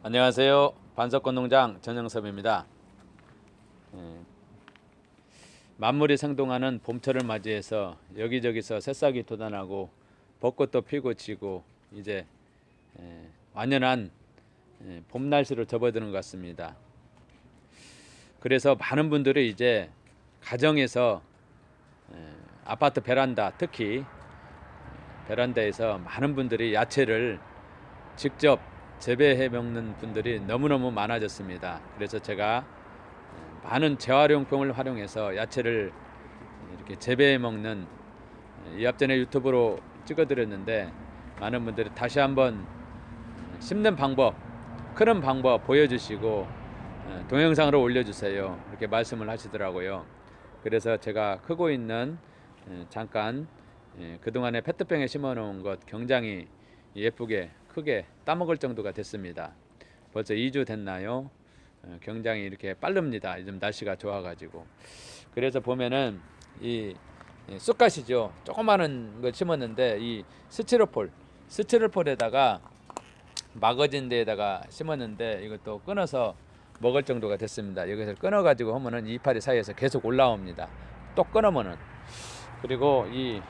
안녕하세요. 반석건농장 전영섭입니다. 만물이 생동하는 봄철을 맞이해서 여기저기서 새싹이 돋아나고 벚꽃도 피고 지고 이제 완연한 봄 날씨로 접어드는 것 같습니다. 그래서 많은 분들이 이제 가정에서 아파트 베란다, 특히 베란다에서 많은 분들이 야채를 직접 재배해 먹는 분들이 너무너무 많아졌습니다. 그래서 제가 많은 재활용품을 활용해서 야채를 이렇게 재배해 먹는 이 앞전에 유튜브로 찍어드렸는데 많은 분들이 다시 한번 심는 방법, 크는 방법 보여주시고 동영상으로 올려주세요 이렇게 말씀을 하시더라고요. 그래서 제가 크고 있는 잠깐 그동안에 페트병에 심어 놓은 것 굉장히 예쁘게 크게 따먹을 정도가 됐습니다. 벌써 2주 됐나요? 굉장히 이렇게 빠릅니다. 요즘 날씨가 좋아가지고. 그래서 보면은 이 쑥갓이죠. 조그마한 걸 심었는데 이 스티로폴에다가 막아진 데에다가 심었는데 이것도 끊어서 먹을 정도가 됐습니다. 여기서 끊어가지고 하면은 이파리 사이에서 계속 올라옵니다. 또 끊으면은. 그리고 이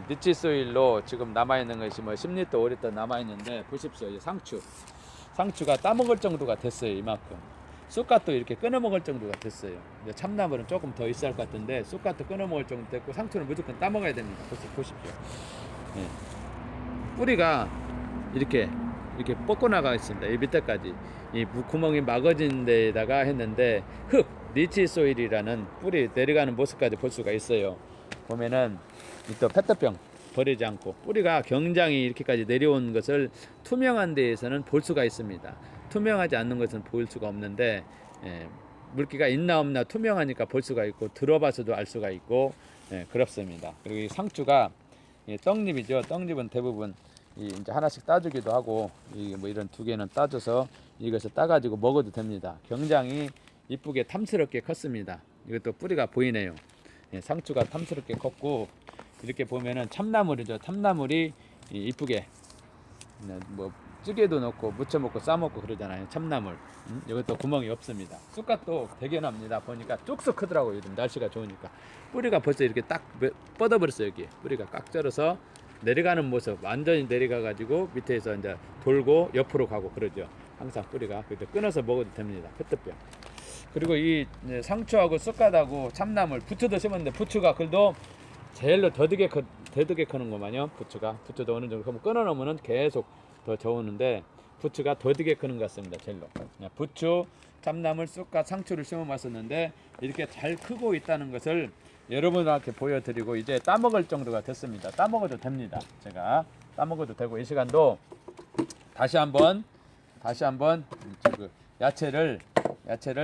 니치 소일로 지금 남아있는 것이 뭐 10리터, 5리터 남아있는데 보십시오. 이 상추가 따먹을 정도가 됐어요. 이만큼. 쑥갓도 이렇게 끊어먹을 정도가 됐어요. 참나물은 조금 더 있어야 할 것 같은데 쑥갓도 끊어먹을 정도 됐고 상추는 무조건 따먹어야 됩니다. 보십시오. 뿌리가 이렇게 뻗고 나가 있습니다. 이 밑에까지 이 구멍이 막아진 데다가 했는데 니치 소일이라는 뿌리 내려가는 모습까지 볼 수가 있어요. 보면은 또 페트병 버리지 않고 뿌리가 굉장히 이렇게까지 내려온 것을 투명한 데에서는 볼 수가 있습니다. 투명하지 않는 것은 볼 수가 없는데 물기가 있나 없나 투명하니까 볼 수가 있고 들어봐서도 알 수가 있고 그렇습니다. 그리고 이 상추가 떡잎이죠. 떡잎은 대부분 이제 하나씩 따주기도 하고 뭐 이런 두 개는 따줘서 이것을 따가지고 먹어도 됩니다. 굉장히 이쁘게 탐스럽게 컸습니다. 이것도 뿌리가 보이네요. 상추가 탐스럽게 컸고 이렇게 보면은 참나물이죠. 참나물이 이쁘게 뭐 찌개도 넣고 무쳐 먹고 싸 먹고 그러잖아요. 참나물. 이것도 구멍이 없습니다. 쑥갓도 되게 납니다. 보니까 쭉쑥 크더라고요. 요즘 날씨가 좋으니까 뿌리가 벌써 이렇게 딱 뻗어버렸어요. 여기 뿌리가 깍 절어서 내려가는 모습 완전히 내려가 가지고 밑에서 이제 돌고 옆으로 가고 그러죠. 항상 뿌리가 그래도 끊어서 먹어도 됩니다. 페트병. 그리고 이 상추하고 쑥갓하고 참나물 부추도 심었는데 부추가 그래도 제일로 더디게 크는구만요. 부추도 어느 정도 끊어 놓으면 계속 더 저우는데 부추가 더디게 크는 것 같습니다. 제일로 부추, 참나물, 쑥갓, 상추를 심어 봤었는데 이렇게 잘 크고 있다는 것을 여러분한테 보여드리고 이제 따먹을 정도가 됐습니다. 따먹어도 됩니다. 제가 따먹어도 되고 이 시간도 다시 한번 그 야채를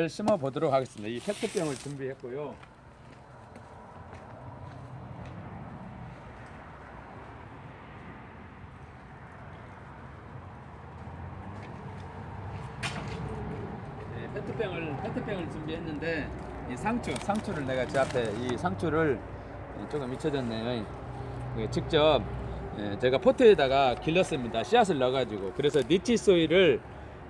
심어 보도록 하겠습니다. 이 페트병을 준비했고요. 페트병을 준비했는데 이 상추를 내가 제 앞에 이 상추를 조금 잊혀졌네요. 직접 제가 포트에다가 길렀습니다. 씨앗을 넣어가지고. 그래서 니치 소일을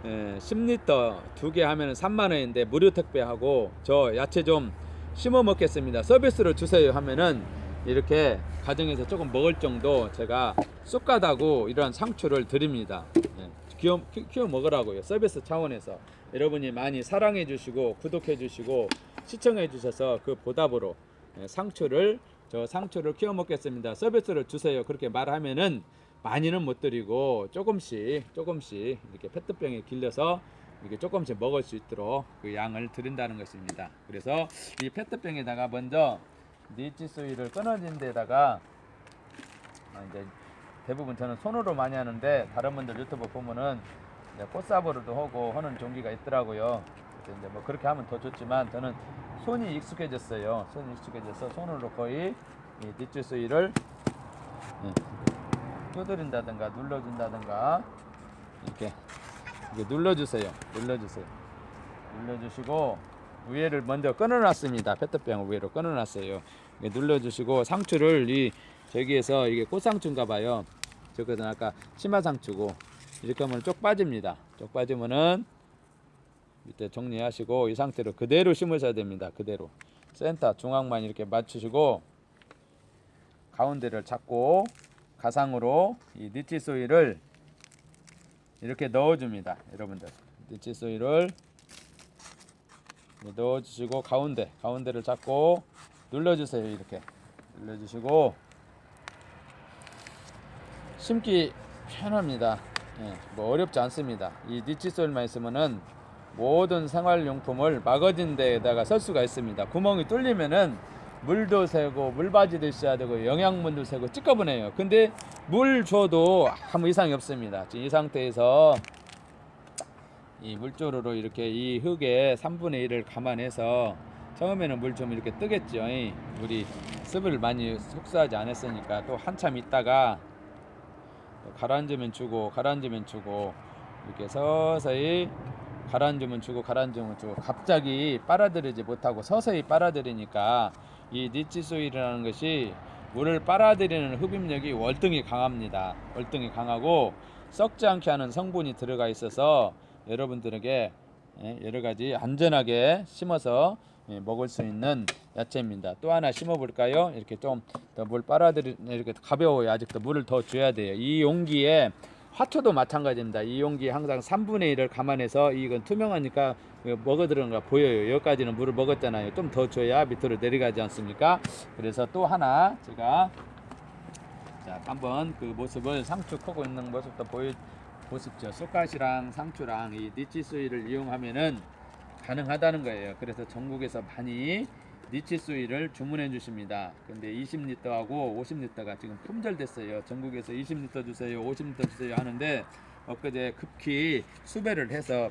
10리터 2개 하면 3만 원인데 무료 택배하고 저 야채 좀 심어 먹겠습니다. 서비스로 주세요 하면은 이렇게 가정에서 조금 먹을 정도 제가 쑥갓하고 이러한 상추를 드립니다. 키워 먹으라고요. 서비스 차원에서 여러분이 많이 사랑해 주시고 구독해 주시고 시청해 주셔서 그 보답으로 상추를 키워 먹겠습니다. 서비스를 주세요. 그렇게 말하면은 많이는 못 드리고 조금씩 이렇게 페트병에 길러서 이렇게 조금씩 먹을 수 있도록 그 양을 드린다는 것입니다. 그래서 이 페트병에다가 먼저 니치 소일을 끊어진 데다가 이제 대부분 저는 손으로 많이 하는데 다른 분들 유튜브 보면은 꽃삽으로도 하고 하는 종기가 있더라고요. 그래서 이제 뭐 그렇게 하면 더 좋지만 저는 손이 익숙해졌어요. 손이 익숙해져서 손으로 거의 이 니치 소일을 두드린다든가 눌러준다든가 이렇게 눌러주세요. 눌러주시고 위에를 먼저 끊어놨습니다. 페트병 위로 끊어놨어요. 눌러주시고 상추를 저기에서 이게 꽃상추인가봐요. 저거는 아까 치마상추고 이렇게 하면 쪽 빠집니다. 쪽 빠지면은 밑에 정리하시고 이 상태로 그대로 심으셔야 됩니다. 그대로 센터 중앙만 이렇게 맞추시고 가운데를 잡고 가상으로 이 니치 소일을 이렇게 넣어줍니다. 여러분들 니치 소일을 넣어주시고 가운데를 잡고 눌러주세요. 이렇게 눌러주시고 심기 편합니다. 예, 뭐 어렵지 않습니다. 이 니치 소일만 있으면은 모든 생활용품을 마거진 데에다가 쓸 수가 있습니다. 구멍이 뚫리면은 물도 새고 물바지도 있어야 되고 영양분도 새고 찌꺼분해요. 근데 물 줘도 아무 이상이 없습니다. 지금 이 상태에서 이 물조르로 이렇게 이 흙의 3분의 1을 감안해서 처음에는 물 좀 이렇게 뜨겠죠. 물이 습을 많이 흡수하지 않았으니까 또 한참 있다가 가라앉으면 주고 이렇게 서서히 가라앉으면 주고 갑자기 빨아들이지 못하고 서서히 빨아들이니까 이 니치 소일이라는 것이 물을 빨아들이는 흡입력이 월등히 강합니다. 월등히 강하고 썩지 않게 하는 성분이 들어가 있어서 여러분들에게 여러 가지 안전하게 심어서 먹을 수 있는 야채입니다. 또 하나 심어 볼까요? 이렇게 좀 더 물 빨아들이는 이렇게 가벼워요. 아직도 물을 더 줘야 돼요. 이 용기에 화초도 마찬가지입니다. 이 용기에 항상 3분의 1을 감안해서 이건 투명하니까 먹어 들어간 거 보여요. 여기까지는 물을 먹었잖아요. 좀 더 줘야 밑으로 내려가지 않습니까? 그래서 또 하나 제가 자 한번 그 모습을 상추하고 있는 모습도 보십시오. 쑥갓이랑 상추랑 이 니치 소일을 이용하면은 가능하다는 거예요. 그래서 전국에서 많이 니치 소일을 주문해 주십니다. 근데 20리터하고 50리터가 지금 품절됐어요. 전국에서 20리터 주세요, 50리터 주세요 하는데 엊그제 급히 수배를 해서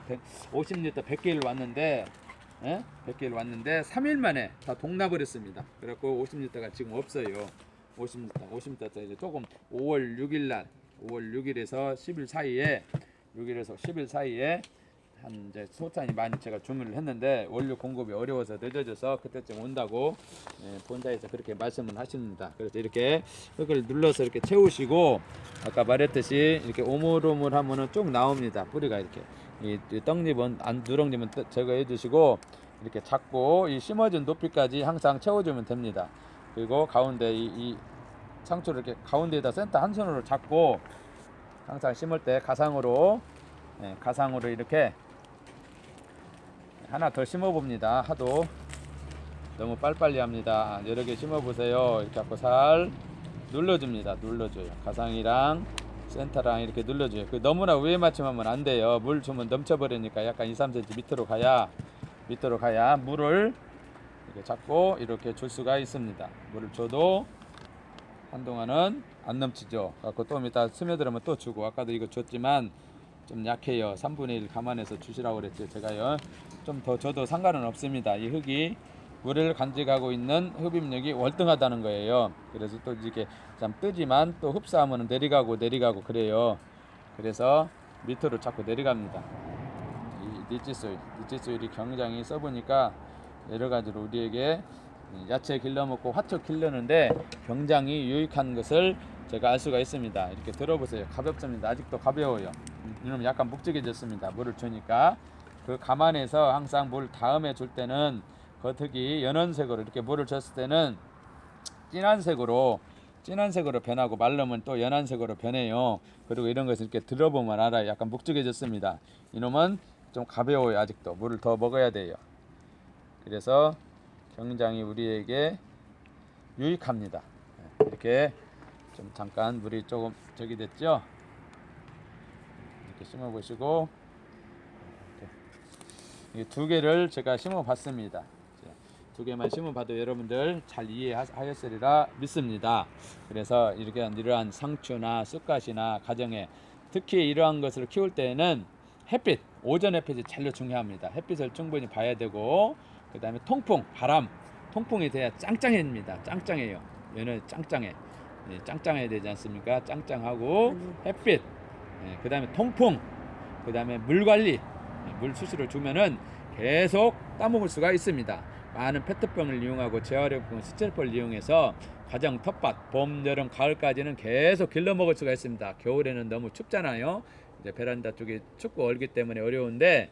50리터 100개를 왔는데 100개를 왔는데 3일 만에 다 동나버렸습니다. 그래갖고 50리터가 지금 없어요. 50리터 이제 조금 5월 6일에서 10일 사이에 6일에서 10일 사이에 한 이제 소탄이 많이 제가 주문을 했는데 원료 공급이 어려워서 늦어져서 그때쯤 온다고 본사에서 그렇게 말씀을 하십니다. 그래서 이렇게 흙을 눌러서 이렇게 채우시고 아까 말했듯이 이렇게 오물오물하면은 쭉 나옵니다. 뿌리가 이렇게 이 떡잎은 누렁잎은 제거해 주시고 이렇게 잡고 이 심어진 높이까지 항상 채워주면 됩니다. 그리고 가운데 이 상추를 이렇게 가운데에다 센터 한 손으로 잡고 항상 심을 때 가상으로 이렇게 하나 더 심어 봅니다. 하도 너무 빨리빨리 합니다. 여러 개 심어 보세요. 이렇게 하고 살 눌러줍니다. 눌러줘요. 가상이랑 센터랑 이렇게 눌러줘요. 그 너무나 위에 맞춤하면 안 돼요. 물 주면 넘쳐버리니까 약간 2, 3cm 밑으로 가야 물을 이렇게 잡고 이렇게 줄 수가 있습니다. 물을 줘도 한동안은 안 넘치죠. 갖고 또 이따 스며들으면 또 주고 아까도 이거 줬지만 좀 약해요. 3분의 1 감안해서 주시라고 그랬죠. 제가요. 좀 더 줘도 상관은 없습니다. 이 흙이 물을 간직하고 있는 흡입력이 월등하다는 거예요. 그래서 또 이렇게 참 뜨지만 또 흡수하면 내려가고 그래요. 그래서 밑으로 자꾸 내려갑니다. 이 니치 소일이 굉장히 써보니까 여러 가지로 우리에게 야채 길러 먹고 화초 길르는데 굉장히 유익한 것을 제가 알 수가 있습니다. 이렇게 들어보세요. 가볍습니다. 아직도 가벼워요. 이놈 약간 묵직해졌습니다. 물을 주니까 그 감안해서 항상 물 다음에 줄 때는 겉흙이 연한색으로 이렇게 물을 줬을 때는 진한 색으로 변하고 말르면 또 연한색으로 변해요. 그리고 이런 것을 이렇게 들어보면 알아요. 약간 묵직해졌습니다. 이놈은 좀 가벼워요. 아직도 물을 더 먹어야 돼요. 그래서 굉장히 우리에게 유익합니다. 이렇게 좀 잠깐 물이 조금 저기 됐죠. 이렇게 심어 보시고 이 두 개를 제가 심어 봤습니다. 두 개만 심어 봐도 여러분들 잘 이해하였으리라 믿습니다. 그래서 이러한 상추나 쑥갓이나 가정에 특히 이러한 것을 키울 때에는 햇빛, 오전 햇빛이 제일 중요합니다. 햇빛을 충분히 봐야 되고 그 다음에 통풍, 바람, 통풍이 돼야 짱짱해집니다. 짱짱해요. 얘는 짱짱해. 짱짱해야 되지 않습니까? 짱짱하고 햇빛, 그 다음에 통풍, 그 다음에 물 관리, 물 수시로 주면은 계속 따먹을 수가 있습니다. 많은 페트병을 이용하고 재활용품, 스티로폼을 이용해서 가정 텃밭, 봄, 여름, 가을까지는 계속 길러 먹을 수가 있습니다. 겨울에는 너무 춥잖아요. 이제 베란다 쪽이 춥고 얼기 때문에 어려운데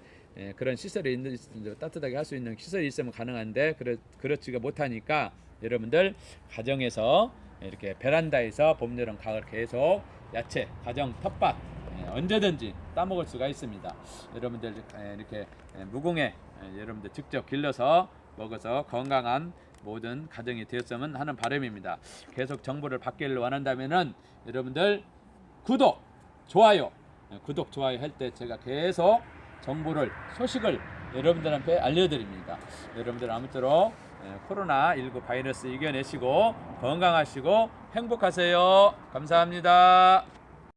그런 시설이 있는 따뜻하게 할 수 있는 시설이 있으면 가능한데 그렇지가 못하니까 여러분들 가정에서 이렇게 베란다에서 봄, 여름, 가을 계속 야채, 가정 텃밭 언제든지 따먹을 수가 있습니다. 여러분들 이렇게 무공해 여러분들 직접 길러서 먹어서 건강한 모든 가정이 되었으면 하는 바람입니다. 계속 정보를 받기를 원한다면은 여러분들 구독, 좋아요 할 때 제가 계속 정보를 소식을 여러분들한테 알려드립니다. 여러분들 아무쪼록 코로나19 바이러스 이겨내시고 건강하시고 행복하세요. 감사합니다.